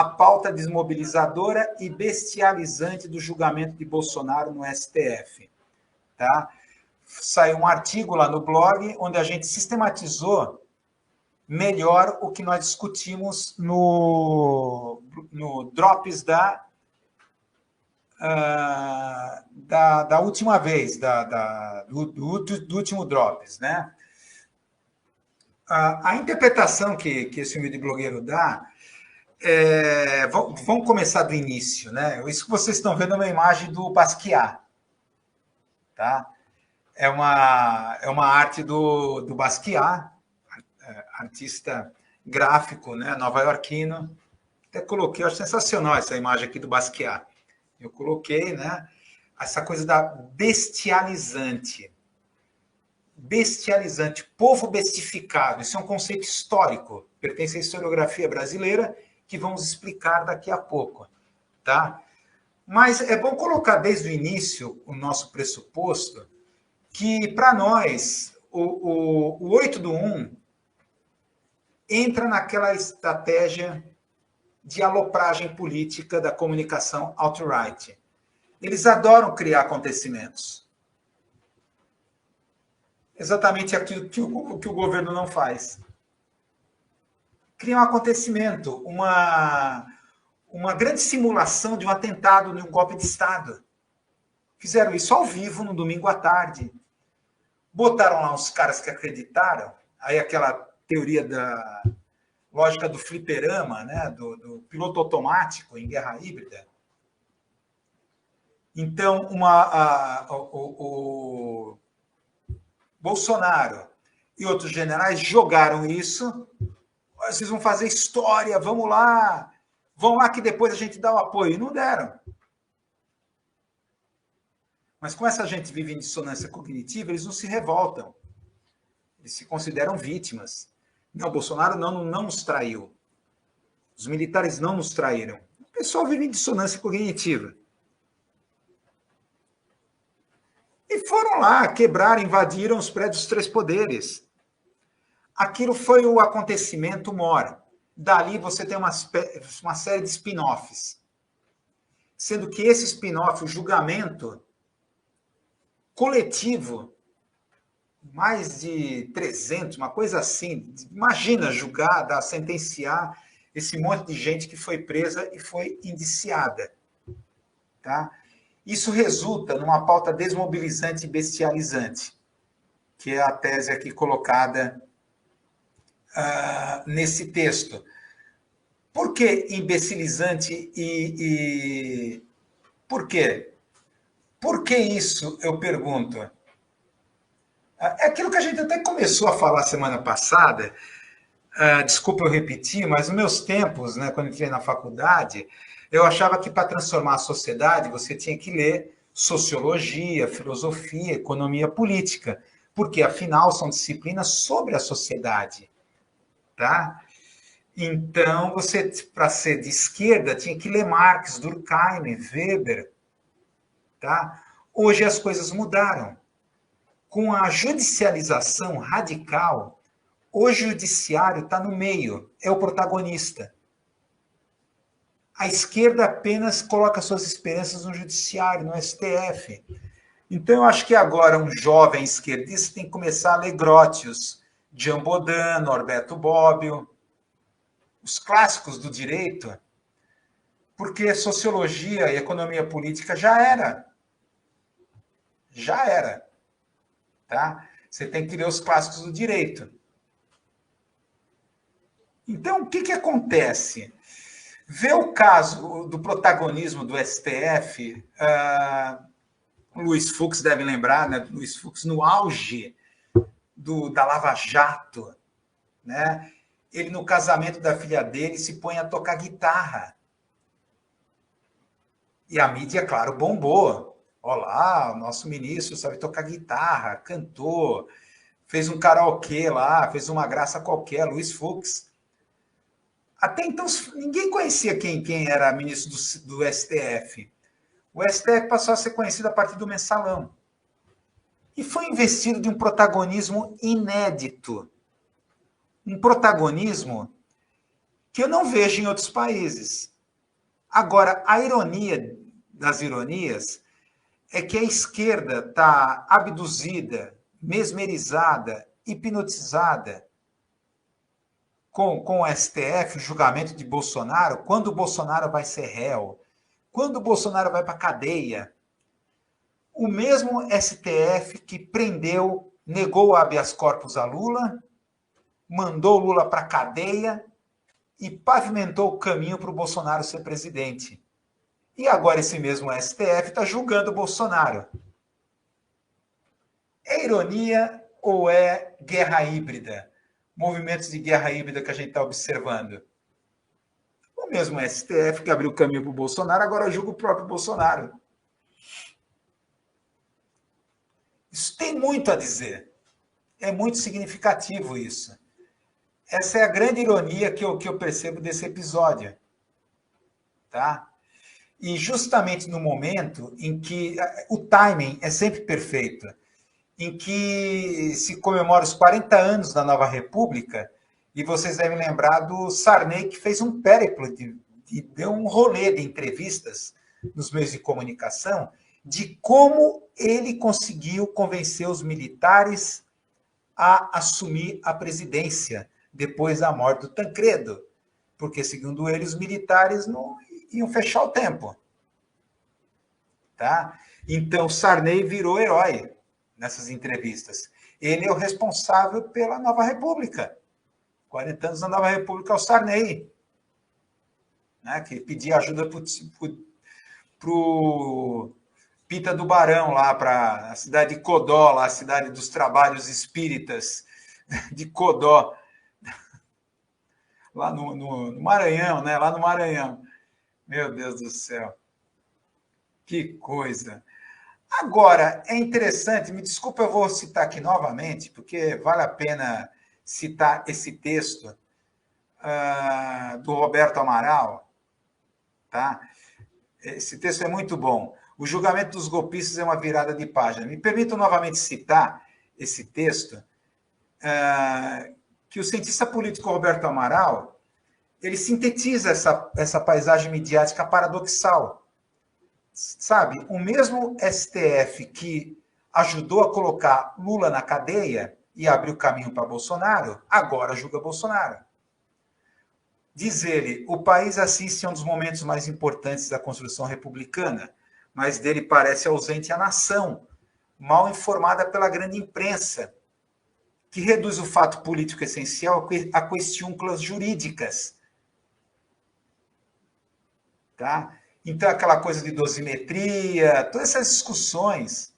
A pauta desmobilizadora e bestializante do julgamento de Bolsonaro no STF. Tá? Saiu um artigo lá no blog onde a gente sistematizou melhor o que nós discutimos no Drops da última vez, do último Drops, né? A interpretação que esse humilde blogueiro dá, vamos começar do início, né? Isso que vocês estão vendo é uma imagem do Basquiat, tá? É uma arte do Basquiat, artista gráfico, né, nova-iorquino. Até coloquei, eu acho sensacional essa imagem aqui do Basquiat. Eu coloquei, né, essa coisa da bestializante. Bestializante, povo bestificado. Isso é um conceito histórico, pertence à historiografia brasileira, que vamos explicar daqui a pouco. Tá? Mas é bom colocar desde o início o nosso pressuposto que, para nós, o 8 do 1 entra naquela estratégia de alopragem política da comunicação alt-right. Eles adoram criar acontecimentos. Exatamente aquilo que o governo não faz. Cria um acontecimento, uma grande simulação de um atentado, de um golpe de Estado. Fizeram isso ao vivo, no domingo à tarde. Botaram lá os caras que acreditaram, aí aquela teoria da lógica do fliperama, né, do piloto automático em guerra híbrida. Então, o Bolsonaro e outros generais jogaram isso. Vocês vão fazer história, vamos lá que depois a gente dá o apoio. E não deram. Mas como essa gente vive em dissonância cognitiva, eles não se revoltam. Eles se consideram vítimas. Não, o Bolsonaro não nos traiu. Os militares não nos traíram. O pessoal vive em dissonância cognitiva. E foram lá, quebraram, invadiram os prédios dos três poderes. Aquilo foi o acontecimento maior. Dali você tem uma série de spin-offs. Sendo que esse spin-off, o julgamento coletivo, mais de 300, uma coisa assim. Imagina julgar, sentenciar esse monte de gente que foi presa e foi indiciada. Tá? Isso resulta numa pauta desmobilizante e bestializante, que é a tese aqui colocada nesse texto. Por que imbecilizante e... Por quê? Por que isso, eu pergunto? É aquilo que a gente até começou a falar semana passada. Desculpa eu repetir, mas nos meus tempos, né, quando entrei na faculdade, eu achava que para transformar a sociedade você tinha que ler sociologia, filosofia, economia política, porque afinal são disciplinas sobre a sociedade. Tá? Então, você, para ser de esquerda, tinha que ler Marx, Durkheim, Weber. Tá? Hoje as coisas mudaram. Com a judicialização radical, o judiciário está no meio, é o protagonista. A esquerda apenas coloca suas esperanças no judiciário, no STF. Então, eu acho que agora um jovem esquerdista tem que começar a ler Grotius, Jean Bodin, Norberto Bobbio, os clássicos do direito, porque sociologia e economia política já era. Já era. Tá? Você tem que ler os clássicos do direito. Então, o que acontece? Vê o caso do protagonismo do STF, Luiz Fux deve lembrar, né? Luiz Fux no auge da Lava Jato, né? Ele, no casamento da filha dele, se põe a tocar guitarra. E a mídia, claro, bombou. Olá, o nosso ministro sabe tocar guitarra, cantou, fez um karaokê lá, fez uma graça qualquer, Luiz Fux. Até então, ninguém conhecia quem era ministro do STF. O STF passou a ser conhecido a partir do Mensalão. E foi investido de um protagonismo inédito. Um protagonismo que eu não vejo em outros países. Agora, a ironia das ironias é que a esquerda está abduzida, mesmerizada, hipnotizada com o STF, o julgamento de Bolsonaro, quando o Bolsonaro vai ser réu, quando o Bolsonaro vai para a cadeia. O mesmo STF que prendeu, negou o habeas corpus a Lula, mandou Lula para a cadeia e pavimentou o caminho para o Bolsonaro ser presidente. E agora esse mesmo STF está julgando o Bolsonaro. É ironia ou é guerra híbrida? Movimentos de guerra híbrida que a gente está observando. O mesmo STF que abriu o caminho para o Bolsonaro, agora julga o próprio Bolsonaro. Isso tem muito a dizer. É muito significativo isso. Essa é a grande ironia que eu percebo desse episódio. Tá? E justamente no momento em que o timing é sempre perfeito, em que se comemora os 40 anos da nova república, e vocês devem lembrar do Sarney, que fez um périplo, deu um rolê de entrevistas nos meios de comunicação, de como ele conseguiu convencer os militares a assumir a presidência depois da morte do Tancredo, porque, segundo ele, os militares não iam fechar o tempo. Tá? Então, Sarney virou herói nessas entrevistas. Ele é o responsável pela Nova República. 40 anos da Nova República é o Sarney, né? Que pedia ajuda para o Pita do Barão, lá para a cidade de Codó, lá, a cidade dos trabalhos espíritas de Codó, lá no Maranhão, né? Lá no Maranhão. Meu Deus do céu. Que coisa. Agora, é interessante, me desculpa, eu vou citar aqui novamente, porque vale a pena citar esse texto do Roberto Amaral. Tá? Esse texto é muito bom. O julgamento dos golpistas é uma virada de página. Me permitam novamente citar esse texto, que o cientista político Roberto Amaral, ele sintetiza essa paisagem midiática paradoxal. Sabe, o mesmo STF que ajudou a colocar Lula na cadeia e abriu caminho para Bolsonaro, agora julga Bolsonaro. Diz ele, o país assiste a um dos momentos mais importantes da construção republicana, mas dele parece ausente a nação, mal informada pela grande imprensa, que reduz o fato político essencial a questiúnculas jurídicas. Tá? Então, aquela coisa de dosimetria, todas essas discussões.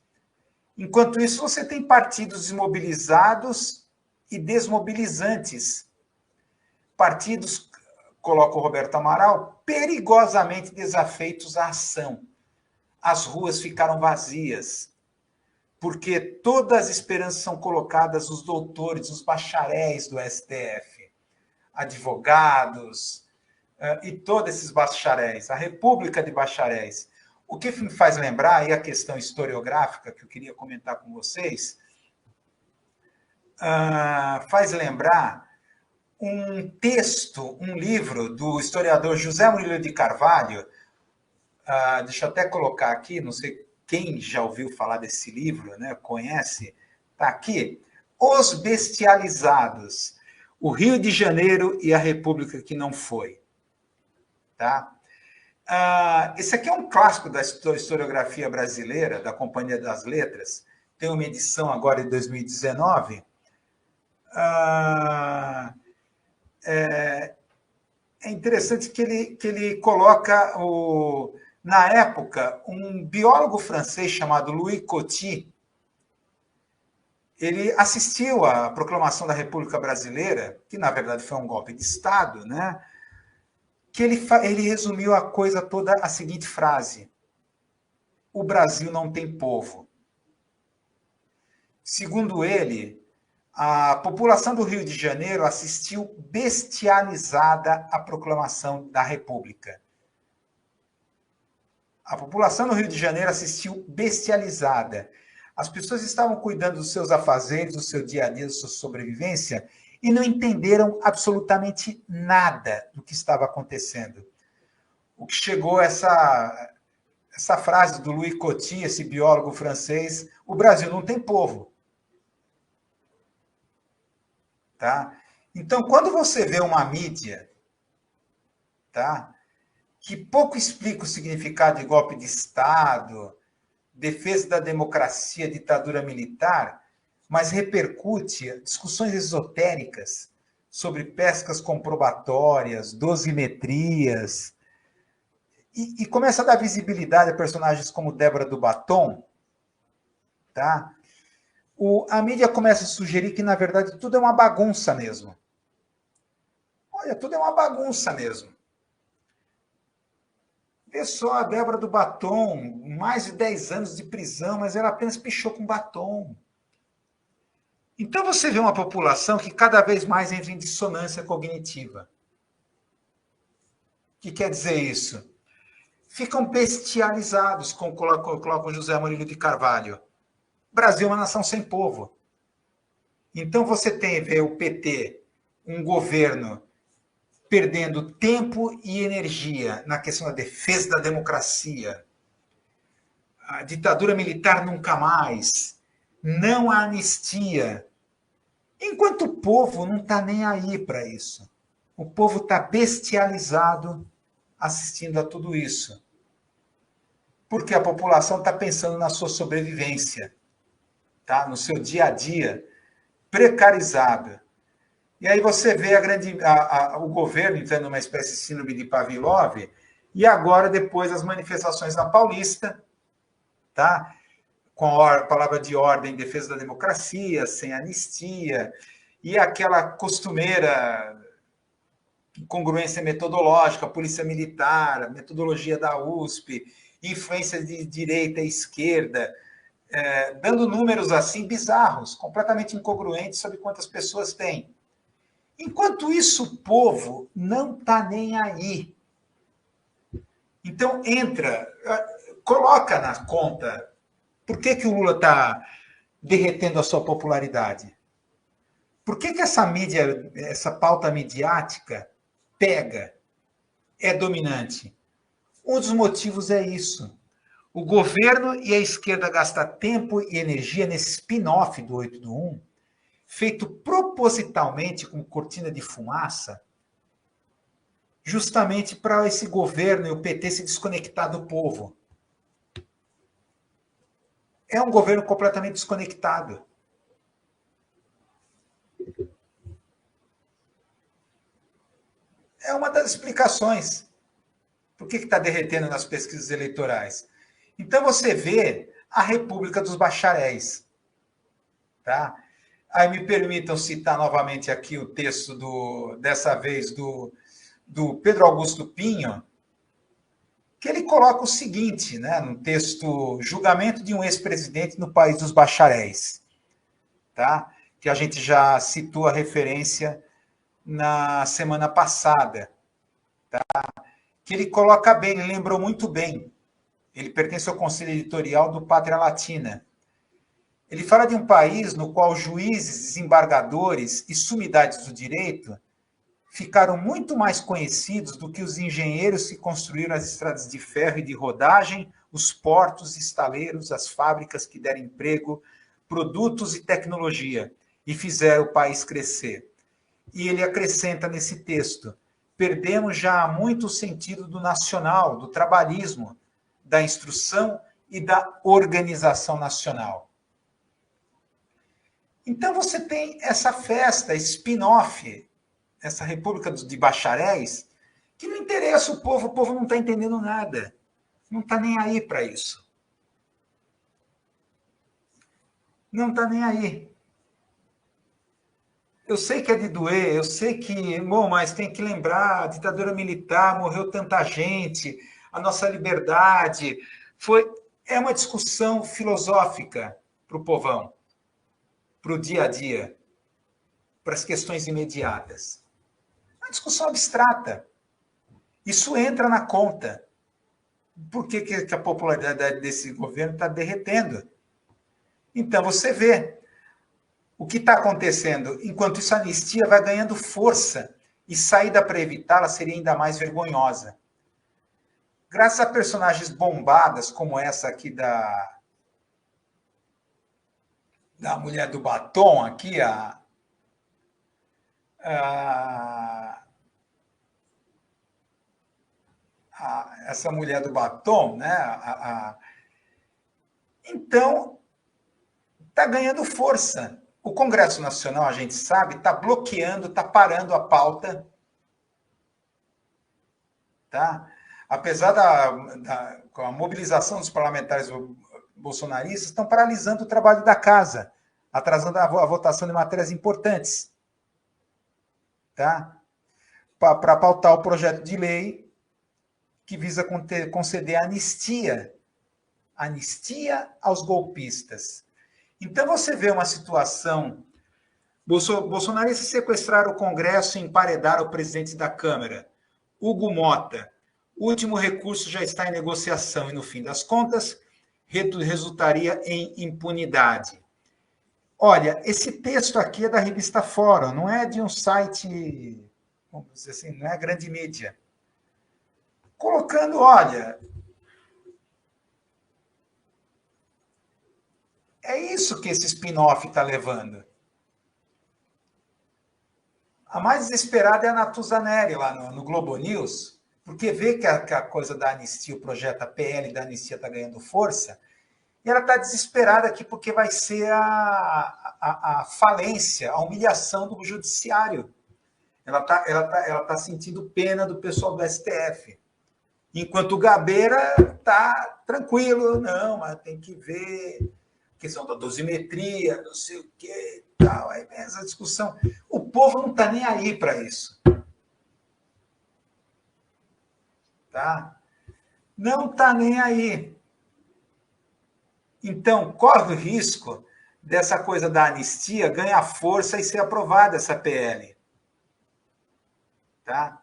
Enquanto isso, você tem partidos desmobilizados e desmobilizantes. Partidos, coloca o Roberto Amaral, perigosamente desafeitos à ação. As ruas ficaram vazias, porque todas as esperanças são colocadas nos doutores, nos bacharéis do STF, advogados, e todos esses bacharéis, a República de Bacharéis. O que me faz lembrar, aí a questão historiográfica que eu queria comentar com vocês, faz lembrar um texto, um livro do historiador José Murilo de Carvalho, deixa eu até colocar aqui, não sei quem já ouviu falar desse livro, né, conhece, está aqui, Os Bestializados, o Rio de Janeiro e a República que não foi. Tá? Esse aqui é um clássico da historiografia brasileira, da Companhia das Letras, tem uma edição agora de 2019. É interessante que ele coloca, na época, um biólogo francês chamado Louis Coty, ele assistiu à proclamação da República Brasileira, que na verdade foi um golpe de Estado, né? Que ele resumiu a coisa toda a seguinte frase: o Brasil não tem povo. Segundo ele, a população do Rio de Janeiro assistiu bestializada à proclamação da República. A população do Rio de Janeiro assistiu bestializada. As pessoas estavam cuidando dos seus afazeres, do seu dia a dia, da sua sobrevivência, e não entenderam absolutamente nada do que estava acontecendo. o que chegou essa frase do Louis Coty, esse biólogo francês: o Brasil não tem povo. Tá? Então, quando você vê uma mídia, tá, que pouco explica o significado de golpe de Estado, defesa da democracia, ditadura militar, mas repercute discussões esotéricas sobre pescas comprobatórias, dosimetrias, e começa a dar visibilidade a personagens como Débora do Batom, tá? A mídia começa a sugerir que, na verdade, tudo é uma bagunça mesmo. Olha, tudo é uma bagunça mesmo. Vê só, a Débora do Batom, mais de 10 anos de prisão, mas ela apenas pichou com batom. Então você vê uma população que cada vez mais entra em dissonância cognitiva. O que quer dizer isso? Ficam bestializados, como coloca o José Murilo de Carvalho. Brasil é uma nação sem povo. Então você vê o PT, um governo perdendo tempo e energia na questão da defesa da democracia. A ditadura militar nunca mais. Não há anistia. Enquanto o povo não está nem aí para isso. O povo está bestializado assistindo a tudo isso. Porque a população está pensando na sua sobrevivência, tá? No seu dia a dia, precarizada. E aí você vê o governo entrando numa espécie de síndrome de Pavlov, e agora, depois das manifestações na Paulista, tá? Com a palavra de ordem, defesa da democracia, sem anistia, e aquela costumeira incongruência metodológica, polícia militar, metodologia da USP, influência de direita e esquerda, dando números assim bizarros, completamente incongruentes sobre quantas pessoas tem. Enquanto isso, o povo não está nem aí. Então, coloca na conta por que o Lula está derretendo a sua popularidade. Por que essa mídia, essa pauta midiática pega, é dominante? Um dos motivos é isso. O governo e a esquerda gastam tempo e energia nesse spin-off do 8 do 1, feito propositalmente com cortina de fumaça, justamente para esse governo e o PT se desconectar do povo. É um governo completamente desconectado. É uma das explicações. Por que está derretendo nas pesquisas eleitorais? Então você vê a República dos Bacharéis. Tá? Aí me permitam citar novamente aqui o texto, dessa vez, do Pedro Augusto Pinho, que ele coloca o seguinte, né, no texto Julgamento de um ex-presidente no País dos Bacharéis, tá? Que a gente já citou a referência na semana passada, tá? Que ele coloca bem, ele lembrou muito bem. Ele pertence ao conselho editorial do Pátria Latina. Ele fala de um país no qual juízes, desembargadores e sumidades do direito ficaram muito mais conhecidos do que os engenheiros que construíram as estradas de ferro e de rodagem, os portos, estaleiros, as fábricas que deram emprego, produtos e tecnologia, e fizeram o país crescer. E ele acrescenta nesse texto: perdemos já há muito o sentido do nacional, do trabalhismo, da instrução e da organização nacional. Então você tem essa festa, spin-off, essa república de bacharéis, que não interessa o povo não está entendendo nada. Não está nem aí para isso. Não está nem aí. Eu sei que é de doer, eu sei que, bom, mas tem que lembrar, a ditadura militar, morreu tanta gente, a nossa liberdade, é uma discussão filosófica para o povão, para o dia a dia, para as questões imediatas. Uma discussão abstrata. Isso entra na conta. Por que a popularidade desse governo está derretendo? Então você vê o que está acontecendo. Enquanto isso, a anistia vai ganhando força e saída para evitá-la seria ainda mais vergonhosa. graças a personagens bombadas como essa aqui da mulher do batom, aqui, essa mulher do batom, né? Então, está ganhando força. O Congresso Nacional, a gente sabe, está bloqueando, está parando a pauta. Tá? Apesar com a mobilização dos parlamentares bolsonaristas, estão paralisando o trabalho da casa, atrasando a votação de matérias importantes. Tá? Para pautar o projeto de lei que visa conceder anistia aos golpistas. Então você vê uma situação... Bolsonaristas sequestraram o Congresso e emparedaram o presidente da Câmara, Hugo Mota. O último recurso já está em negociação e, no fim das contas, resultaria em impunidade. Olha, esse texto aqui é da revista Fórum, não é de um site, vamos dizer assim, não é grande mídia. Colocando, olha, é isso que esse spin-off está levando. A mais desesperada é a Natuzaneri, lá no Globo News, porque vê que a coisa da anistia, o projeto, a PL da anistia está ganhando força, e ela está desesperada aqui porque vai ser a falência, a humilhação do judiciário. Ela tá sentindo pena do pessoal do STF. Enquanto o Gabeira está tranquilo, não, mas tem que ver questão da dosimetria, não sei o quê, tal, aí vem essa discussão. O povo não está nem aí para isso. Tá? Não está nem aí. Então, corre o risco dessa coisa da anistia ganhar força e ser aprovada essa PL. Tá?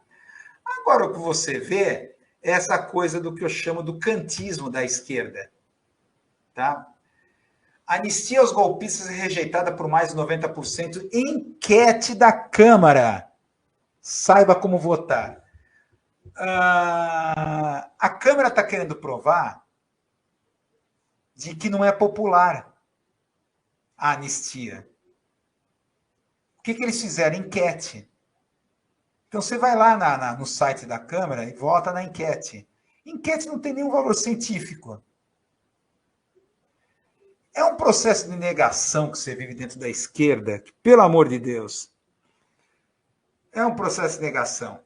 Agora, o que você vê é essa coisa do que eu chamo do kantismo da esquerda. Tá? A anistia aos golpistas é rejeitada por mais de 90% em enquete da Câmara. Saiba como votar. A Câmara está querendo provar de que não é popular a anistia. O que eles fizeram? Enquete. Então você vai lá no site da Câmara e vota na enquete. Enquete não tem nenhum valor científico. É um processo de negação que você vive dentro da esquerda, que, pelo amor de Deus, é um processo de negação.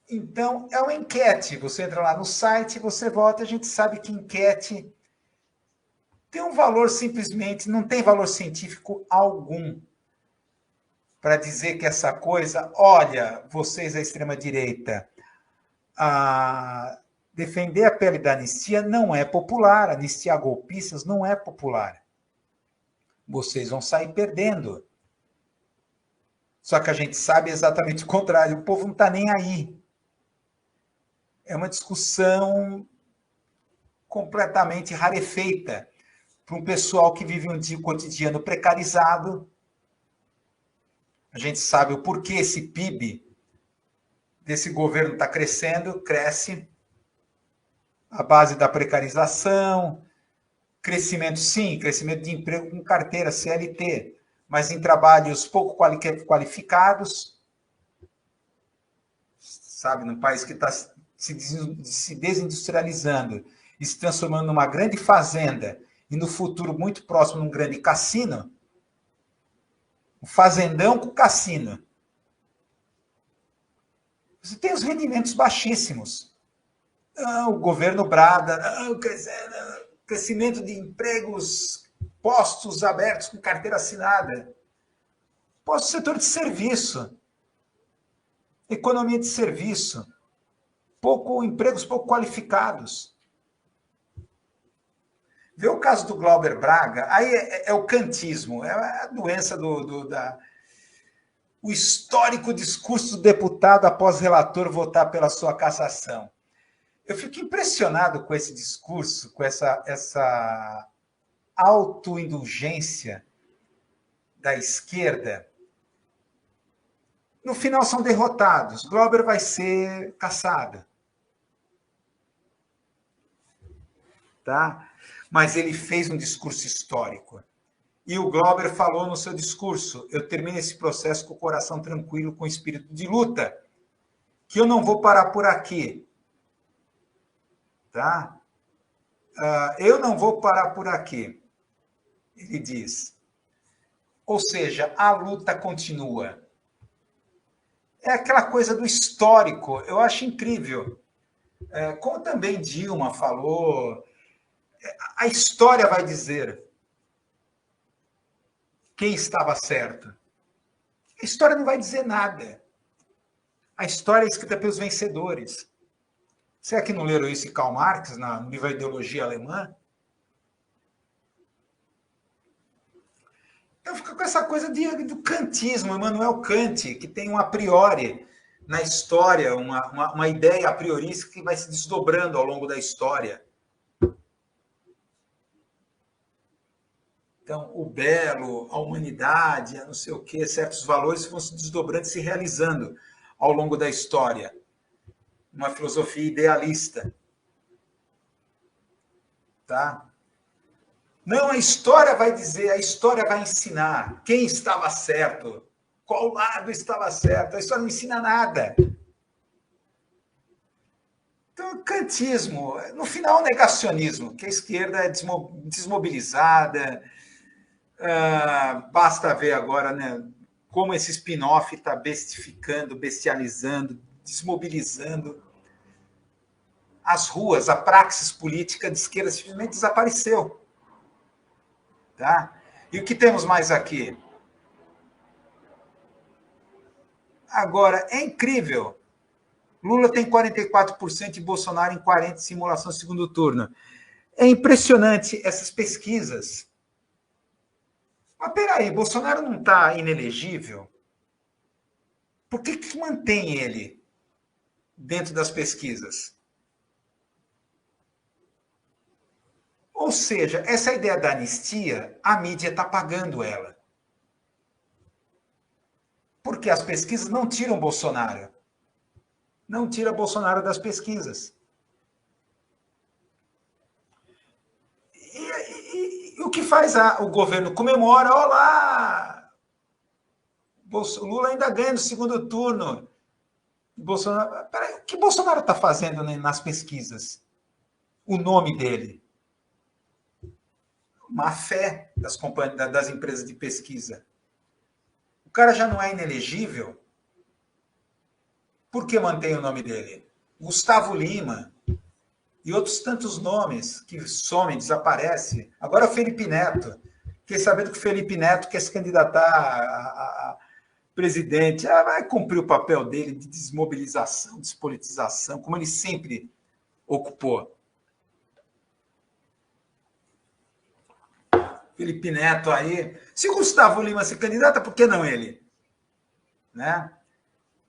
Então, é uma enquete. Você entra lá no site, você vota, a gente sabe que enquete tem um valor simplesmente, não tem valor científico algum para dizer que essa coisa, olha, vocês da extrema-direita, defender a pele da anistia não é popular, anistia a golpistas não é popular. Vocês vão sair perdendo. Só que a gente sabe exatamente o contrário, o povo não está nem aí. É uma discussão completamente rarefeita para um pessoal que vive um dia cotidiano precarizado. A gente sabe o porquê esse PIB desse governo está crescendo, cresce. A base da precarização, crescimento, sim, crescimento de emprego com carteira CLT, mas em trabalhos pouco qualificados, sabe, num país que está se desindustrializando e se transformando numa grande fazenda e no futuro muito próximo num grande cassino, um fazendão com cassino. Você tem os rendimentos baixíssimos. O governo brada, crescimento de empregos, postos abertos com carteira assinada. Posto setor de serviço, economia de serviço, empregos pouco qualificados. Vê o caso do Glauber Braga, aí é o kantismo, é a doença o histórico discurso do deputado após relator votar pela sua cassação. Eu fico impressionado com esse discurso, com essa autoindulgência da esquerda, no final são derrotados. Glauber vai ser caçado. Tá? Mas ele fez um discurso histórico. E o Glauber falou no seu discurso: eu termino esse processo com o coração tranquilo, com o espírito de luta, que eu não vou parar por aqui. Tá? Eu não vou parar por aqui, ele diz. Ou seja, a luta continua. É aquela coisa do histórico, eu acho incrível. Como também Dilma falou, a história vai dizer quem estava certo. A história não vai dizer nada. A história é escrita pelos vencedores. Será que não leram isso em Karl Marx, no livro A Ideologia Alemã? Então fica com essa coisa do kantismo, Immanuel Kant, que tem um a priori na história, uma ideia a priorística que vai se desdobrando ao longo da história. Então, o belo, a humanidade, a não sei o quê, certos valores vão se desdobrando e se realizando ao longo da história. Uma filosofia idealista. Tá? Não, a história vai dizer, a história vai ensinar quem estava certo, qual lado estava certo. A história não ensina nada. Então, kantismo, no final, o negacionismo, que a esquerda é desmobilizada. Basta ver agora, né, como esse spin-off está bestificando, bestializando, desmobilizando as ruas. A praxis política de esquerda simplesmente desapareceu. Tá? E o que temos mais aqui? Agora, é incrível. Lula tem 44% e Bolsonaro em 40% de simulação do segundo turno. É impressionante essas pesquisas. Mas peraí, Bolsonaro não está inelegível? Por que mantém ele dentro das pesquisas? Ou seja, essa ideia da anistia, a mídia está pagando ela. Porque as pesquisas não tiram Bolsonaro. Não tira Bolsonaro das pesquisas. E o que faz o governo? Comemora, olá! Lula ainda ganha no segundo turno. Bolsonaro, peraí, o que Bolsonaro está fazendo, né, nas pesquisas? O nome dele. Má fé das empresas de pesquisa. O cara já não é inelegível. Por que mantém o nome dele? Gustavo Lima e outros tantos nomes que somem, desaparecem. Agora o Felipe Neto. Fiquei sabendo que o Felipe Neto quer se candidatar a presidente. Vai cumprir o papel dele de desmobilização, despolitização, como ele sempre ocupou. Felipe Neto aí. Se Gustavo Lima se candidata, por que não ele? Né?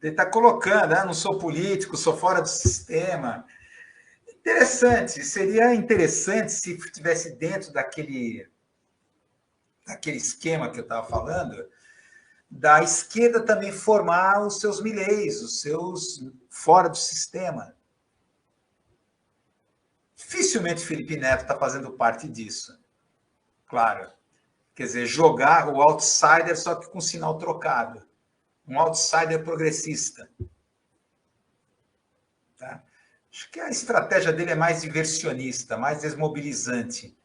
Ele está colocando, não sou político, sou fora do sistema. Interessante, seria interessante se estivesse dentro daquele esquema que eu estava falando, da esquerda também formar os seus mileios, os seus fora do sistema. Dificilmente Felipe Neto está fazendo parte disso. Claro. Quer dizer, jogar o outsider só que com sinal trocado. Um outsider progressista. Tá? Acho que a estratégia dele é mais diversionista, mais desmobilizante.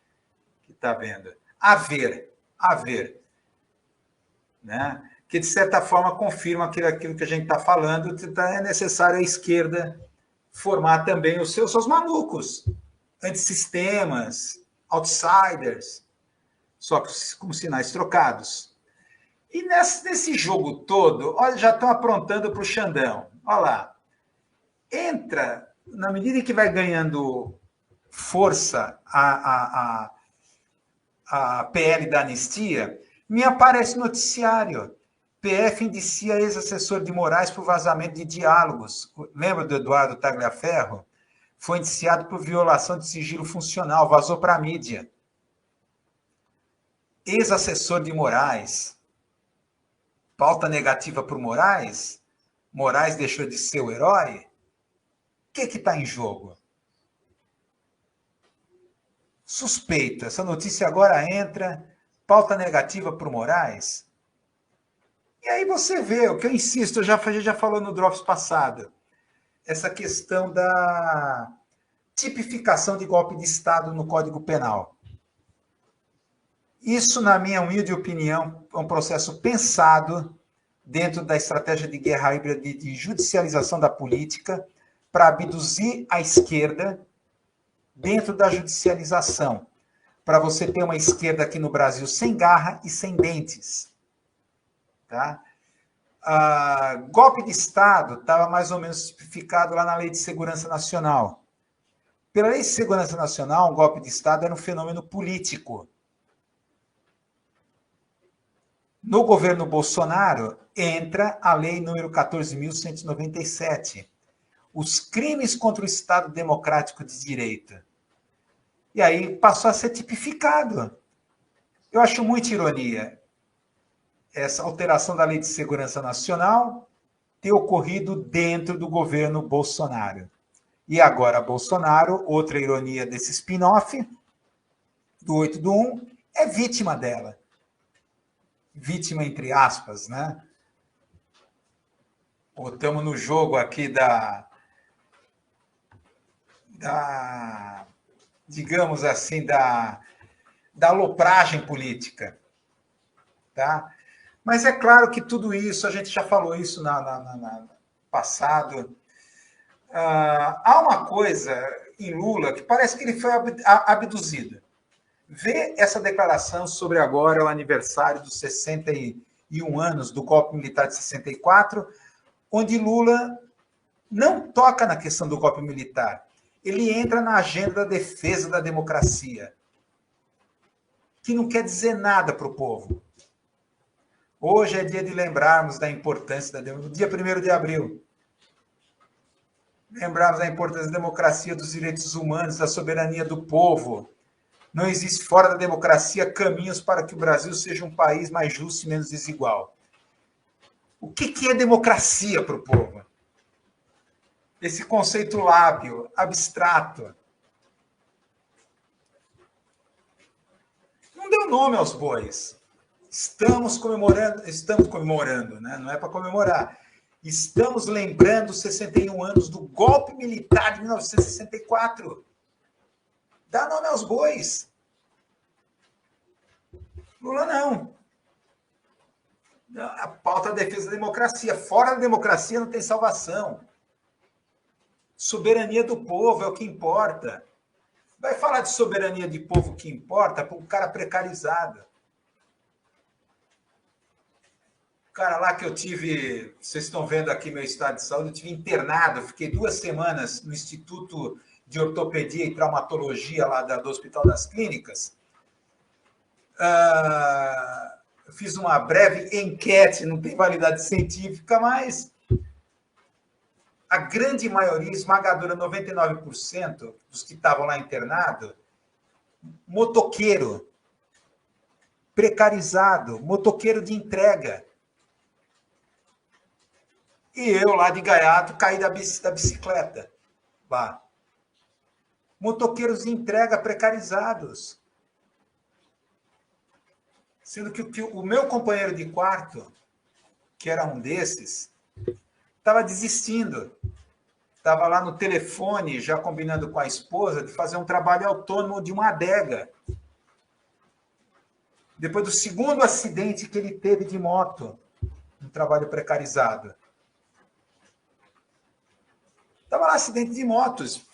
Que está vendo. A ver. Né? Que, de certa forma, confirma aquilo que a gente está falando, é necessário a esquerda formar também os seus malucos, antissistemas, outsiders, só com sinais trocados. E nesse jogo todo, olha, já estão aprontando para o Xandão. Olha lá. Entra, na medida em que vai ganhando força a PL da anistia, me aparece noticiário. PF indicia ex-assessor de Moraes por vazamento de diálogos. Lembra do Eduardo Tagliaferro? Foi indiciado por violação de sigilo funcional, vazou para a mídia. Ex-assessor de Moraes. Pauta negativa para o Moraes? Moraes deixou de ser o herói? O que está em jogo? Suspeita. Essa notícia agora entra, pauta negativa para o Moraes. E aí você vê, o que eu insisto, a gente já falou no Drops passado, essa questão da tipificação de golpe de Estado no Código Penal. Isso, na minha humilde opinião, é um processo pensado dentro da estratégia de guerra híbrida de judicialização da política para abduzir a esquerda dentro da judicialização, para você ter uma esquerda aqui no Brasil sem garra e sem dentes. Tá? Golpe de Estado estava mais ou menos tipificado lá na Lei de Segurança Nacional. Pela Lei de Segurança Nacional, um golpe de Estado era um fenômeno político. No governo Bolsonaro, entra a Lei número 14.197, os crimes contra o Estado Democrático de Direito. E aí passou a ser tipificado. Eu acho muita ironia essa alteração da Lei de Segurança Nacional ter ocorrido dentro do governo Bolsonaro. E agora Bolsonaro, outra ironia desse spin-off, do 8 do 1, é vítima dela. Vítima entre aspas, né? Estamos no jogo aqui digamos assim, da alopragem política. Tá? Mas é claro que tudo isso, a gente já falou isso no passado. Há uma coisa em Lula que parece que ele foi abduzido. Vê essa declaração sobre agora o aniversário dos 61 anos do golpe militar de 64, onde Lula não toca na questão do golpe militar. Ele entra na agenda da defesa da democracia, que não quer dizer nada para o povo. Hoje é dia de lembrarmos da importância da democracia, dia 1º de abril. Lembrarmos da importância da democracia, dos direitos humanos, da soberania do povo. Não existe fora da democracia caminhos para que o Brasil seja um país mais justo e menos desigual. O que é democracia para o povo? Esse conceito lábil, abstrato. Não deu nome aos bois. Estamos comemorando, né? Não é para comemorar. Estamos lembrando os 61 anos do golpe militar de 1964. Dá nome aos bois. Lula não. A pauta da defesa da democracia. Fora da democracia não tem salvação. Soberania do povo é o que importa. Vai falar de soberania de povo que importa para um cara precarizado. O cara lá que eu tive, vocês estão vendo aqui meu estado de saúde, eu tive internado, fiquei 2 semanas no Instituto de Ortopedia e Traumatologia lá do Hospital das Clínicas. Eu fiz uma breve enquete, não tem validade científica, mas a grande maioria, esmagadora, 99% dos que estavam lá internados, motoqueiro, precarizado, motoqueiro de entrega. E eu, lá de gaiato, caí da bicicleta. Lá. Motoqueiros de entrega precarizados. Sendo que o meu companheiro de quarto, que era um desses, estava desistindo. Estava lá no telefone, já combinando com a esposa, de fazer um trabalho autônomo de uma adega. Depois do segundo acidente que ele teve de moto, um trabalho precarizado. Estava lá, acidente de motos,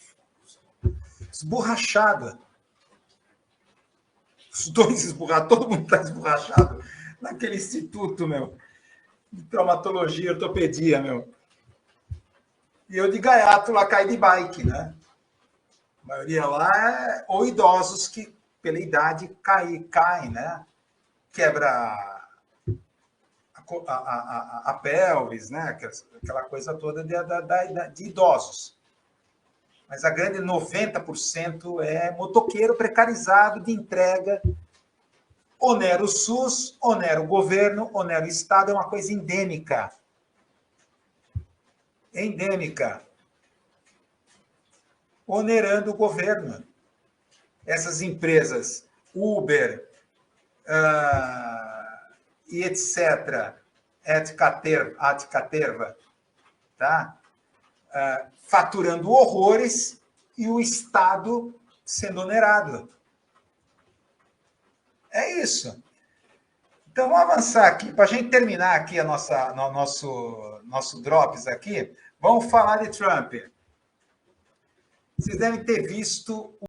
esborrachado. Os dois esborrachados, todo mundo está esborrachado naquele instituto, meu, de traumatologia, ortopedia, meu. E eu de gaiato lá caí de bike, né? A maioria lá é ou idosos que, pela idade, caem, né? Quebra a pelvis, né? Aquela coisa toda de idosos. Mas a grande 90% é motoqueiro precarizado de entrega. Onera o SUS, onera o governo, onera o Estado, é uma coisa endêmica. endêmica, onerando o governo. Essas empresas, Uber e etc., et caterva, tá? Faturando horrores e o Estado sendo onerado. É isso. Então, vamos avançar aqui. Para a gente terminar aqui nosso Drops aqui, vamos falar de Trump. Vocês devem ter visto